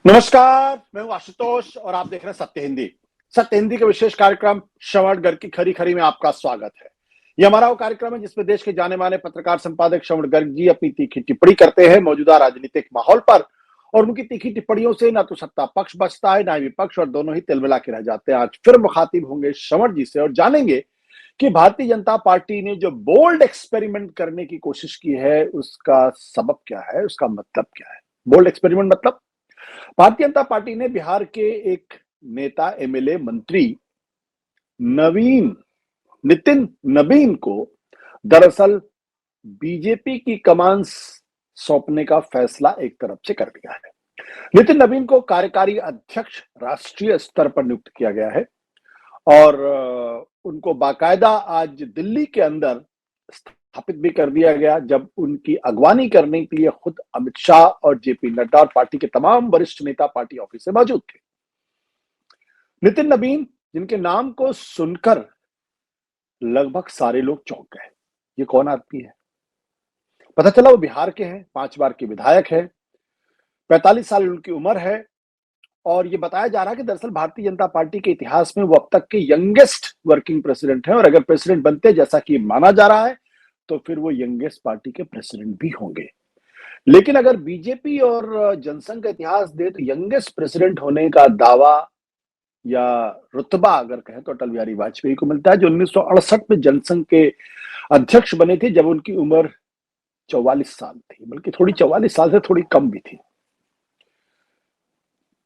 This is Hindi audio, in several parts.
नमस्कार, मैं हूं आशुतोष और आप देख रहे हैं सत्य हिंदी। सत्य हिंदी के विशेष कार्यक्रम श्रवण गर्ग की खरी खरी में आपका स्वागत है। ये हमारा वो कार्यक्रम है जिसमें देश के जाने माने पत्रकार संपादक श्रवण गर्ग जी अपनी तीखी टिप्पणी करते हैं मौजूदा राजनीतिक माहौल पर। और उनकी तीखी टिप्पणियों से ना तो सत्ता पक्ष बचता है, ना ही विपक्ष, और दोनों ही तिलमिला के रह जाते हैं। आज फिर मुखातिब होंगे श्रवण जी से और जानेंगे कि भारतीय जनता पार्टी ने जो बोल्ड एक्सपेरिमेंट करने की कोशिश की है उसका सबब क्या है, उसका मतलब क्या है। बोल्ड एक्सपेरिमेंट मतलब भारतीय जनता पार्टी ने बिहार के एक नेता, एमएलए, मंत्री नवीन नितिन नवीन को दरअसल बीजेपी की कमान सौंपने का फैसला एक तरफ से कर दिया है। नितिन नवीन को कार्यकारी अध्यक्ष राष्ट्रीय स्तर पर नियुक्त किया गया है और उनको बाकायदा आज दिल्ली के अंदर स्थापित भी कर दिया गया, जब उनकी अगवानी करने के लिए खुद अमित शाह और जेपी नड्डा और पार्टी के तमाम वरिष्ठ नेता पार्टी ऑफिस में मौजूद थे। नितिन नवीन, जिनके नाम को सुनकर लगभग सारे लोग चौंक गए, ये कौन आदमी है। पता चला वो बिहार के हैं, 5 बार के विधायक हैं, 45 साल उनकी उम्र है और ये बताया जा रहा है कि दरअसल भारतीय जनता पार्टी के इतिहास में वो अब तक के यंगेस्ट वर्किंग प्रेसिडेंट हैं और अगर प्रेसिडेंट बनते जैसा कि माना जा रहा है तो फिर वो यंगेस्ट पार्टी के प्रेसिडेंट भी होंगे। लेकिन अगर बीजेपी और जनसंघ का इतिहास दे तो यंगेस्ट प्रेसिडेंट होने का दावा या रुतबा अगर कहें तो अटल बिहारी वाजपेयी को मिलता है, जो 1968 में जनसंघ के अध्यक्ष बने थे जब उनकी उम्र 44 साल थी, बल्कि थोड़ी 44 साल से थोड़ी कम भी थी।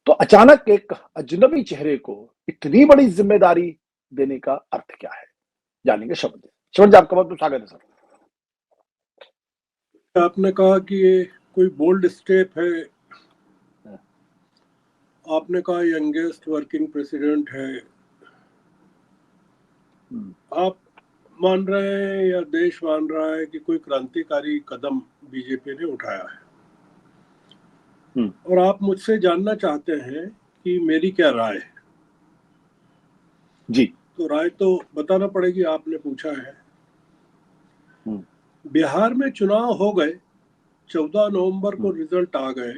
तो अचानक एक अजनबी चेहरे को इतनी बड़ी जिम्मेदारी देने का अर्थ क्या है, जानेंगे शब्द जी। आपका बहुत स्वागत है सर। आपने कहा कि ये कोई बोल्ड स्टेप है, आपने कहा यंगेस्ट वर्किंग प्रेसिडेंट है। आप मान रहे हैं या देश मान रहा है कि कोई क्रांतिकारी कदम बीजेपी ने उठाया है, और आप मुझसे जानना चाहते हैं कि मेरी क्या राय है। जी, तो राय तो बताना पड़ेगी, आपने पूछा है। बिहार में चुनाव हो गए, 14 नवंबर को रिजल्ट आ गए।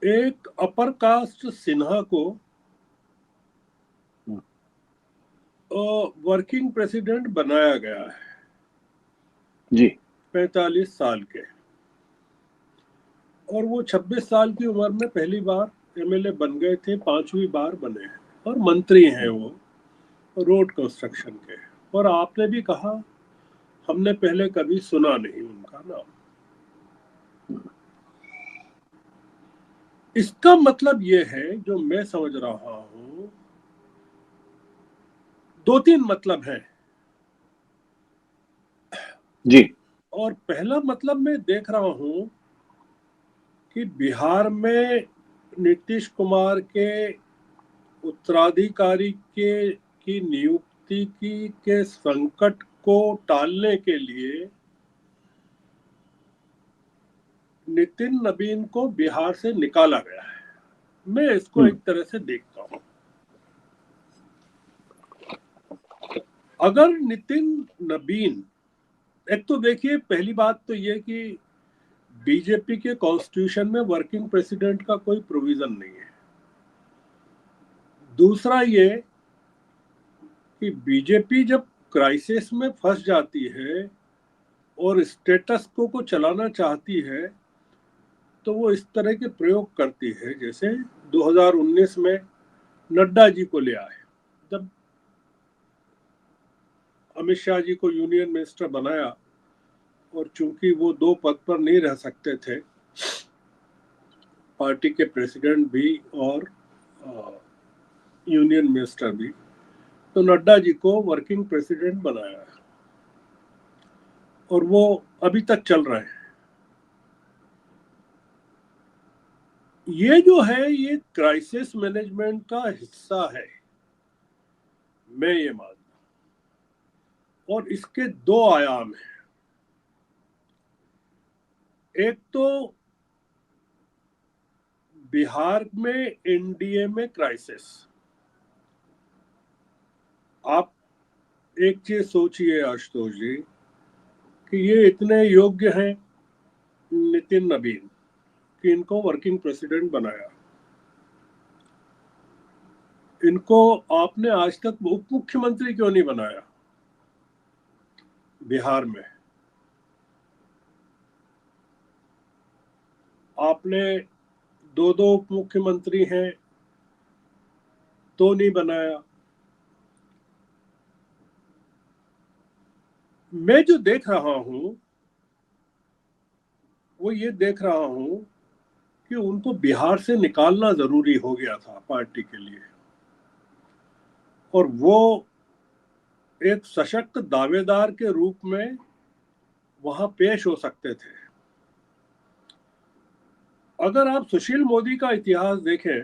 एक अपर कास्ट सिन्हा को वर्किंग प्रेसिडेंट बनाया गया है जी, 45 साल के, और वो 26 साल की उम्र में पहली बार एमएलए बन गए थे, 5वीं बार बने हैं और मंत्री हैं वो रोड कंस्ट्रक्शन के। और आपने भी कहा हमने पहले कभी सुना नहीं उनका नाम। इसका मतलब ये है, जो मैं समझ रहा हूं, 2-3 मतलब है जी। और पहला मतलब मैं देख रहा हूं कि बिहार में नीतीश कुमार के उत्तराधिकारी की नियुक्ति के संकट को टालने के लिए नितिन नवीन को बिहार से निकाला गया है। मैं इसको एक तरह से देखता हूं। अगर नितिन नवीन, एक तो देखिए, पहली बात तो ये कि बीजेपी के कॉन्स्टिट्यूशन में वर्किंग प्रेसिडेंट का कोई प्रोविजन नहीं है। दूसरा ये कि बीजेपी जब क्राइसिस में फंस जाती है और स्टेटस को चलाना चाहती है तो वो इस तरह के प्रयोग करती है, जैसे 2019 में नड्डा जी को ले आए, जब अमित शाह जी को यूनियन मिनिस्टर बनाया, और चूंकि वो 2 पद पर नहीं रह सकते थे, पार्टी के प्रेसिडेंट भी और यूनियन मिनिस्टर भी, तो नड्डा जी को वर्किंग प्रेसिडेंट बनाया और वो अभी तक चल रहे हैं। ये जो है, ये क्राइसिस मैनेजमेंट का हिस्सा है, मैं ये मानता हूं। और इसके 2 आयाम हैं। एक तो बिहार में एनडीए में क्राइसिस। आप एक चीज सोचिए आशुतोष जी, कि ये इतने योग्य हैं नितिन नवीन कि इनको वर्किंग प्रेसिडेंट बनाया। इनको आपने आज तक उप मुख्यमंत्री क्यों नहीं बनाया बिहार में? आपने दो उप मुख्यमंत्री हैं तो नहीं बनाया। मैं जो देख रहा हूं वो ये देख रहा हूं कि उनको बिहार से निकालना जरूरी हो गया था पार्टी के लिए, और वो एक सशक्त दावेदार के रूप में वहां पेश हो सकते थे। अगर आप सुशील मोदी का इतिहास देखें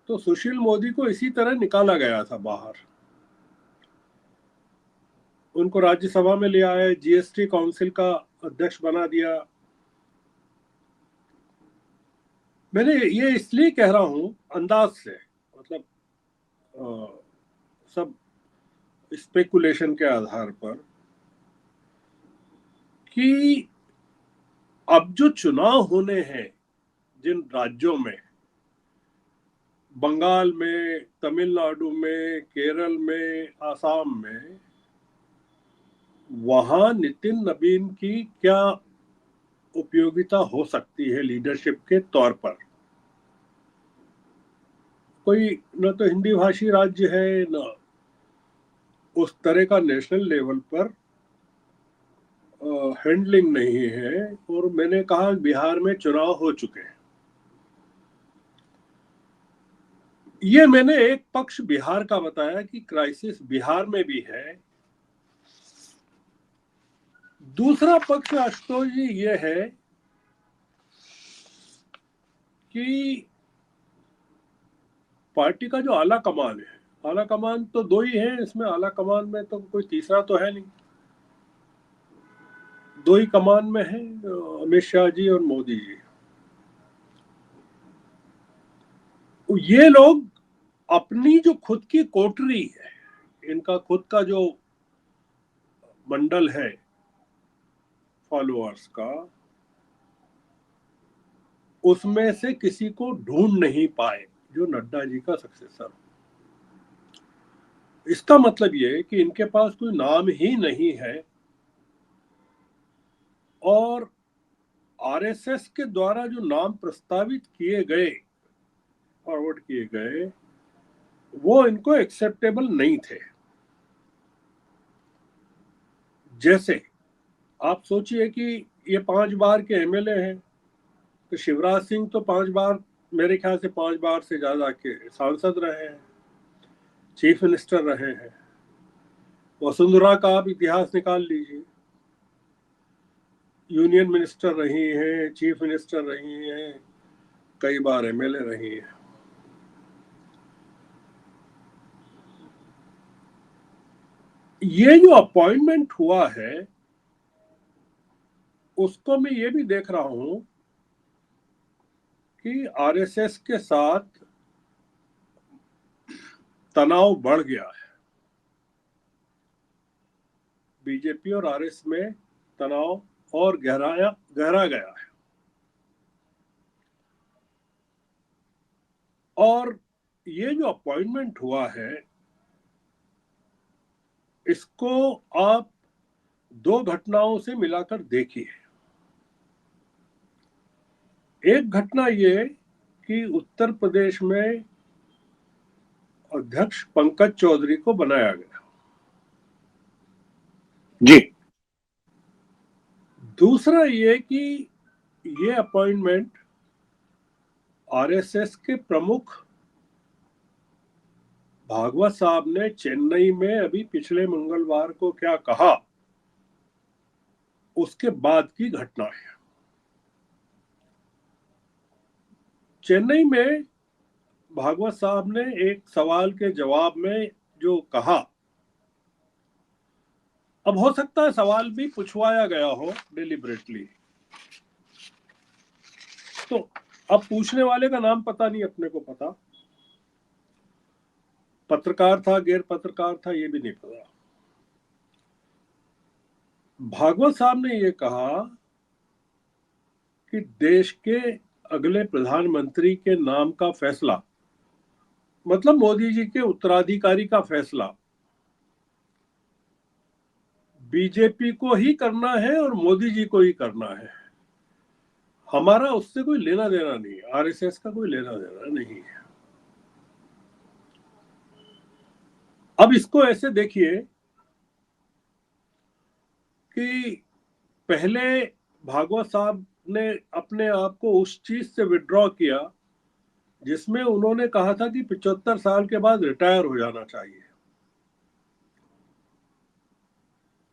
तो सुशील मोदी को इसी तरह निकाला गया था बाहर। उनको राज्यसभा में ले आए, जीएसटी काउंसिल का अध्यक्ष बना दिया। मैंने ये इसलिए कह रहा हूं अंदाज से, मतलब सब स्पेकुलेशन के आधार पर, कि अब जो चुनाव होने हैं जिन राज्यों में, बंगाल में, तमिलनाडु में, केरल में, आसाम में, वहां नितिन नबीन की क्या उपयोगिता हो सकती है लीडरशिप के तौर पर। कोई न तो हिंदी भाषी राज्य है, न उस तरह का नेशनल लेवल पर हैंडलिंग नहीं है। और मैंने कहा बिहार में चुनाव हो चुके हैं। ये मैंने एक पक्ष बिहार का बताया कि क्राइसिस बिहार में भी है। दूसरा पक्ष आशुतोष जी ये है कि पार्टी का जो आला कमान है, आला कमान तो दो ही है इसमें, आला कमान में तो कोई तीसरा तो है नहीं, दो ही कमान में है, अमित शाह जी और मोदी जी। ये लोग अपनी जो खुद की कोटरी है, इनका खुद का जो मंडल है फॉलोअर्स का, उसमें से किसी को ढूंढ नहीं पाए जो नड्डा जी का सक्सेसर। इसका मतलब ये कि इनके पास कोई नाम ही नहीं है, और आरएसएस के द्वारा जो नाम प्रस्तावित किए गए, फॉरवर्ड किए गए, वो इनको एक्सेप्टेबल नहीं थे। जैसे आप सोचिए कि ये 5 बार के एमएलए हैं, तो शिवराज सिंह तो 5 बार, मेरे ख्याल से 5 बार से ज्यादा के सांसद रहे हैं, चीफ मिनिस्टर रहे हैं। वसुंधरा का आप इतिहास निकाल लीजिए, यूनियन मिनिस्टर रही हैं, चीफ मिनिस्टर रही हैं, कई बार एमएलए रही हैं। ये जो अपॉइंटमेंट हुआ है उसको मैं ये भी देख रहा हूं कि आरएसएस के साथ तनाव बढ़ गया है। बीजेपी और आरएस में तनाव और गहरा गया है। और ये जो अपॉइंटमेंट हुआ है, इसको आप दो घटनाओं से मिलाकर देखिए। एक घटना ये कि उत्तर प्रदेश में अध्यक्ष पंकज चौधरी को बनाया गया जी। दूसरा ये कि ये अपॉइंटमेंट आरएसएस के प्रमुख भागवत साहब ने चेन्नई में अभी पिछले मंगलवार को क्या कहा, उसके बाद की घटना है। चेन्नई में भागवत साहब ने एक सवाल के जवाब में जो कहा, अब हो सकता है सवाल भी पूछवाया गया हो डिलिबरेटली, तो अब पूछने वाले का नाम पता नहीं, अपने को पता, पत्रकार था गैर पत्रकार था ये भी नहीं पता। भागवत साहब ने ये कहा कि देश के अगले प्रधानमंत्री के नाम का फैसला, मतलब मोदी जी के उत्तराधिकारी का फैसला, बीजेपी को ही करना है और मोदी जी को ही करना है। हमारा उससे कोई लेना देना नहीं है, आरएसएस का कोई लेना देना नहीं है। अब इसको ऐसे देखिए कि पहले भागवत साहब ने अपने आप को उस चीज से विड्रॉ किया जिसमें उन्होंने कहा था कि 75 साल के बाद रिटायर हो जाना चाहिए।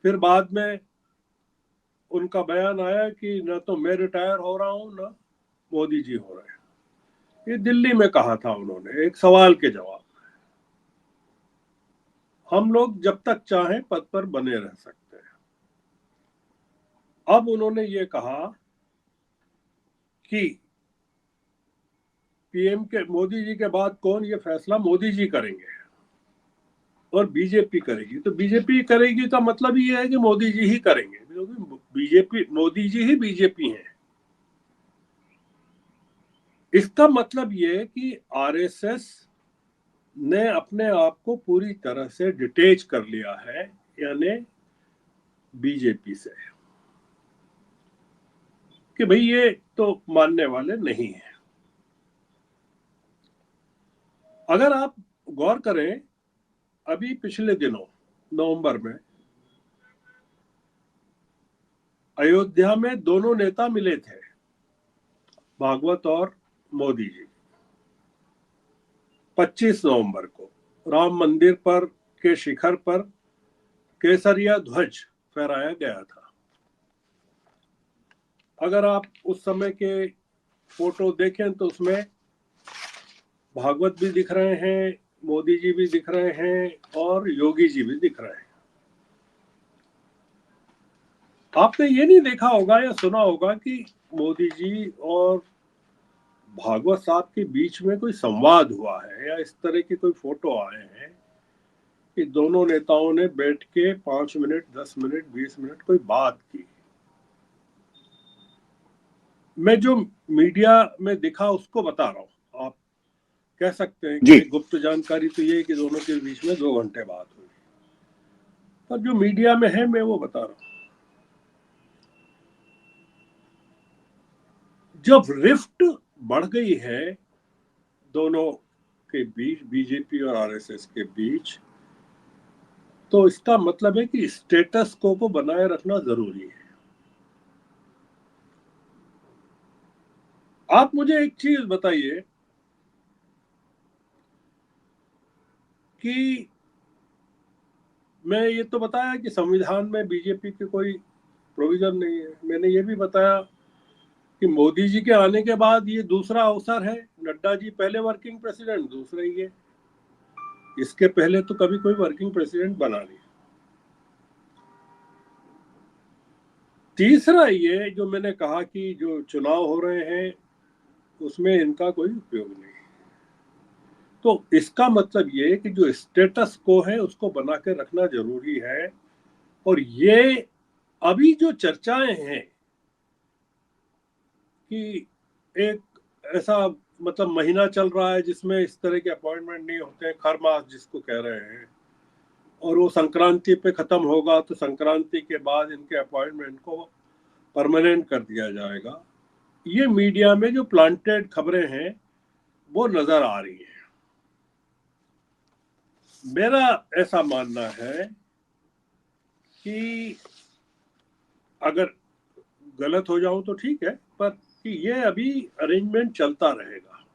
फिर बाद में उनका बयान आया कि न तो मैं रिटायर हो रहा हूं न मोदी जी हो रहे हैं। ये दिल्ली में कहा था उन्होंने एक सवाल के जवाब। हम लोग जब तक चाहें पद पर बने रह सकते हैं। अब उन्होंने ये कहा कि पीएम के मोदी जी के बाद कौन, ये फैसला मोदी जी करेंगे और बीजेपी करेगी। तो बीजेपी करेगी का मतलब ये है कि मोदी जी ही करेंगे, क्योंकि बीजेपी, मोदी जी ही बीजेपी हैं। इसका मतलब ये है कि आरएसएस ने अपने आप को पूरी तरह से डिटेच कर लिया है, यानी बीजेपी से, कि भाई ये तो मानने वाले नहीं है। अगर आप गौर करें, अभी पिछले दिनों नवंबर में अयोध्या में दोनों नेता मिले थे, भागवत और मोदी जी। 25 नवंबर को राम मंदिर पर के शिखर पर केसरिया ध्वज फहराया गया था। अगर आप उस समय के फोटो देखें तो उसमें भागवत भी दिख रहे हैं, मोदी जी भी दिख रहे हैं और योगी जी भी दिख रहे हैं। आपने ये नहीं देखा होगा या सुना होगा कि मोदी जी और भागवत साहब के बीच में कोई संवाद हुआ है या इस तरह की कोई फोटो आए हैं कि दोनों नेताओं ने बैठ के 5 मिनट, 10 मिनट, 20 मिनट कोई बात की। मैं जो मीडिया में दिखा उसको बता रहा हूं। आप कह सकते हैं कि गुप्त जानकारी तो ये है कि दोनों के बीच में 2 घंटे बात हुई, पर जो मीडिया में है मैं वो बता रहा हूं। जब रिफ्ट बढ़ गई है दोनों के बीच, बीजेपी और आरएसएस के बीच, तो इसका मतलब है कि स्टेटस को बनाए रखना जरूरी है। आप मुझे एक चीज बताइए कि मैं ये तो बताया कि संविधान में बीजेपी की कोई प्रोविजन नहीं है। मैंने ये भी बताया कि मोदी जी के आने के बाद ये दूसरा अवसर है। नड्डा जी पहले वर्किंग प्रेसिडेंट, दूसरे ये, इसके पहले तो कभी कोई वर्किंग प्रेसिडेंट बना नहीं। तीसरा ये जो मैंने कहा कि जो चुनाव हो रहे हैं उसमें इनका कोई उपयोग नहीं। तो इसका मतलब ये है कि जो स्टेटस को है उसको बना के रखना जरूरी है। और ये अभी जो चर्चाएं हैं कि एक ऐसा मतलब महीना चल रहा है जिसमें इस तरह के अपॉइंटमेंट नहीं होते हैं, खर मास जिसको कह रहे हैं, और वो संक्रांति पे खत्म होगा तो संक्रांति के बाद इनके अपॉइंटमेंट को परमानेंट कर दिया जाएगा। ये मीडिया में जो प्लांटेड खबरें हैं वो नजर आ रही है। मेरा ऐसा मानना है कि अगर गलत हो जाऊं तो ठीक है, पर कि ये अभी अरेंजमेंट चलता रहेगा।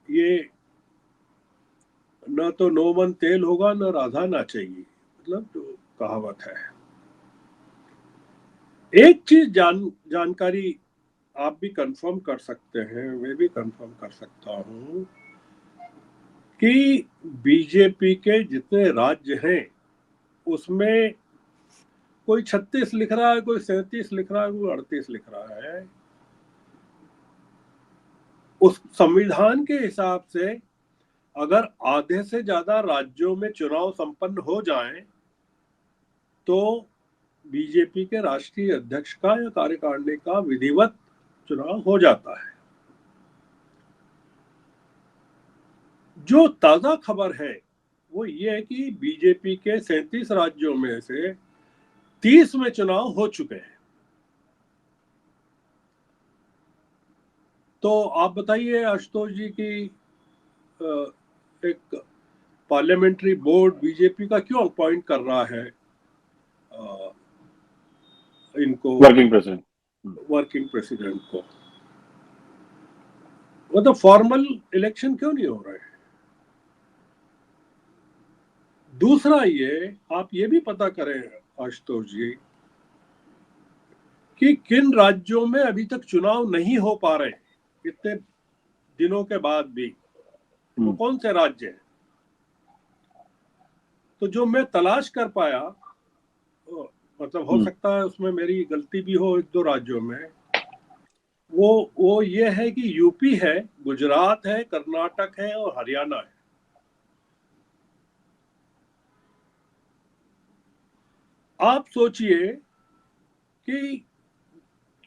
ये न तो नो मन तेल होगा न राधा नाचेगी, मतलब जो कहावत है। एक चीज जानकारी आप भी कंफर्म कर सकते हैं, मैं भी कंफर्म कर सकता हूं कि बीजेपी के जितने राज्य हैं उसमें कोई 36 लिख रहा है, कोई 37 लिख रहा है, कोई 38 लिख रहा है। उस संविधान के हिसाब से अगर आधे से ज्यादा राज्यों में चुनाव संपन्न हो जाएं तो बीजेपी के राष्ट्रीय अध्यक्ष का या कार्यकारिणी का विधिवत चुनाव हो जाता है। जो ताजा खबर है वो ये है कि बीजेपी के 37 राज्यों में से 30 में चुनाव हो चुके हैं। तो आप बताइए आशुतोष जी की एक पार्लियामेंट्री बोर्ड बीजेपी का क्यों अपॉइंट कर रहा है इनको, वर्किंग प्रेसिडेंट को? मतलब फॉर्मल इलेक्शन क्यों नहीं हो रहे हैं? दूसरा ये, आप ये भी पता करें आशुतोष जी कि किन राज्यों में अभी तक चुनाव नहीं हो पा रहे इतने दिनों के बाद भी, वो कौन से राज्य हैं? तो जो मैं तलाश कर पाया, मतलब हो सकता है उसमें मेरी गलती भी हो, 1-2 राज्यों में, वो ये है कि यूपी है, गुजरात है, कर्नाटक है और हरियाणा है। आप सोचिए कि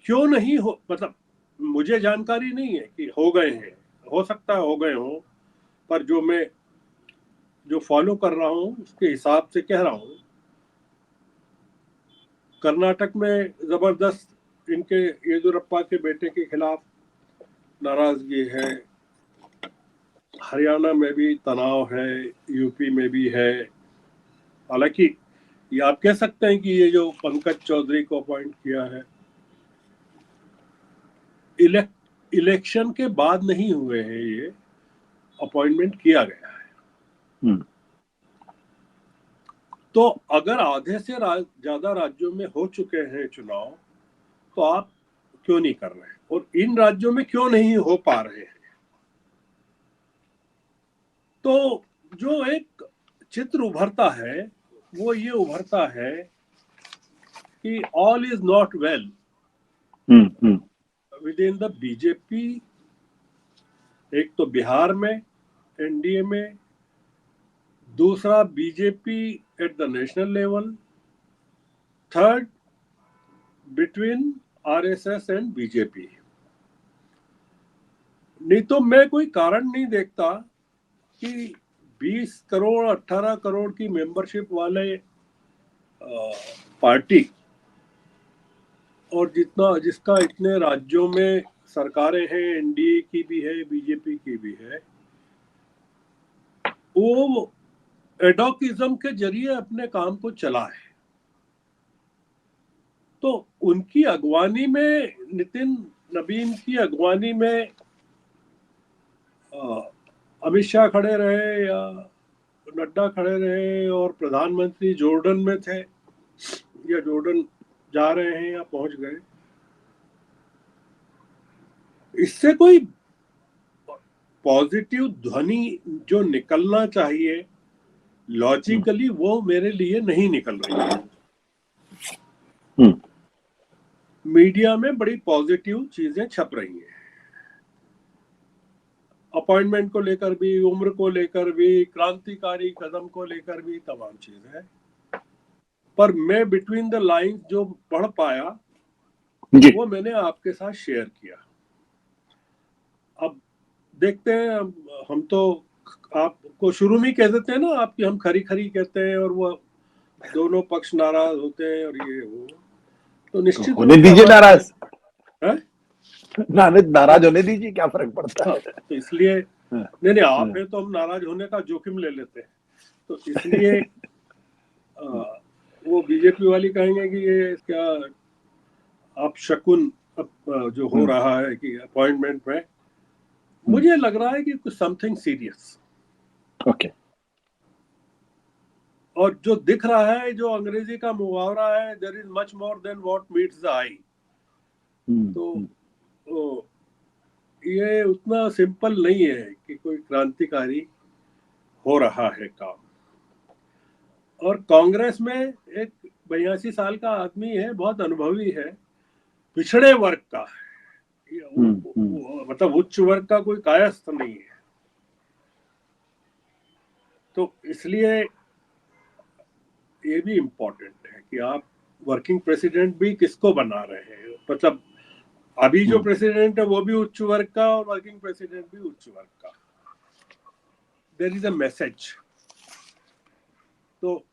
क्यों नहीं हो, मतलब मुझे जानकारी नहीं है कि हो गए हैं, हो सकता है हो गए हो, पर जो फॉलो कर रहा हूं उसके हिसाब से कह रहा हूं। कर्नाटक में जबरदस्त इनके येदियुरप्पा के बेटे के खिलाफ नाराजगी है, हरियाणा में भी तनाव है, यूपी में भी है। हालांकि ये आप कह सकते हैं कि ये जो पंकज चौधरी को अपॉइंट किया है, इलेक्शन के बाद नहीं हुए हैं, ये अपॉइंटमेंट किया गया है। तो अगर आधे से ज्यादा राज्यों में हो चुके हैं चुनाव, तो आप क्यों नहीं कर रहे हैं? और इन राज्यों में क्यों नहीं हो पा रहे हैं? तो जो एक चित्र उभरता है वो ये उभरता है कि all is not well with in the BJP. एक तो बिहार में एनडीए में, दूसरा BJP at the national level, third between RSS and BJP. नहीं तो मैं कोई कारण नहीं देखता कि 20 करोड़ 18 करोड़ की मेंबरशिप वाले पार्टी और जिसका इतने राज्यों में सरकारें हैं, एनडीए की भी है, बीजेपी की भी है, वो एडोकिज्म के जरिए अपने काम को चला है। तो उनकी अगवानी में, नितिन नबीन की अगवानी में अमित शाह खड़े रहे या नड्डा खड़े रहे और प्रधानमंत्री जॉर्डन में थे या जॉर्डन जा रहे हैं या पहुंच गए, इससे कोई पॉजिटिव ध्वनि जो निकलना चाहिए लॉजिकली, वो मेरे लिए नहीं निकल रही है। मीडिया में बड़ी पॉजिटिव चीजें छप रही हैं, अपॉइंटमेंट को लेकर भी, उम्र को लेकर भी, क्रांतिकारी कदम को लेकर भी, तमाम चीजें। पर मैं बिटवीन द लाइंस जो पढ़ पाया वो मैंने आपके साथ शेयर किया। अब देखते हैं, हम तो आपको शुरू में कह देते हैं ना आपकी, हम खरी खरी कहते हैं और वो दोनों पक्ष नाराज होते हैं और ये वो, तो निश्चित होने दीजिए नाराज, नाराज होने दीजिए, क्या फर्क पड़ता है। तो इसलिए नहीं आप है तो हम नाराज होने का जोखिम ले लेते हैं। तो इसलिए वो बीजेपी वाली कहेंगे कि ये क्या आप शकुन जो हो रहा है कि अपॉइंटमेंट में, मुझे लग रहा है कि कुछ समथिंग सीरियस। ओके। और जो दिख रहा है, जो अंग्रेजी का मुहावरा है, there is much more than what meets the eye. तो ये उतना सिंपल नहीं है कि कोई क्रांतिकारी हो रहा है काम। और कांग्रेस में एक 82 साल का आदमी है, बहुत अनुभवी है, पिछड़े वर्ग का है, मतलब उच्च वर्ग का कोई कायस्थ नहीं है। तो इसलिए ये भी इम्पोर्टेंट है कि आप वर्किंग प्रेसिडेंट भी किसको बना रहे हैं, मतलब अभी जो प्रेसिडेंट है वो भी उच्च वर्ग का और वर्किंग प्रेसिडेंट भी उच्च वर्ग का। देयर इज अ मैसेज, तो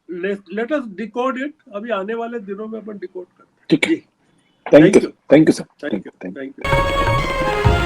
लेट अस डिकोड इट, अभी आने वाले दिनों में अपन डिकोड करते हैं। ठीक है, जी, thank you sir, thank you sir, thank you, thank you. Thank you.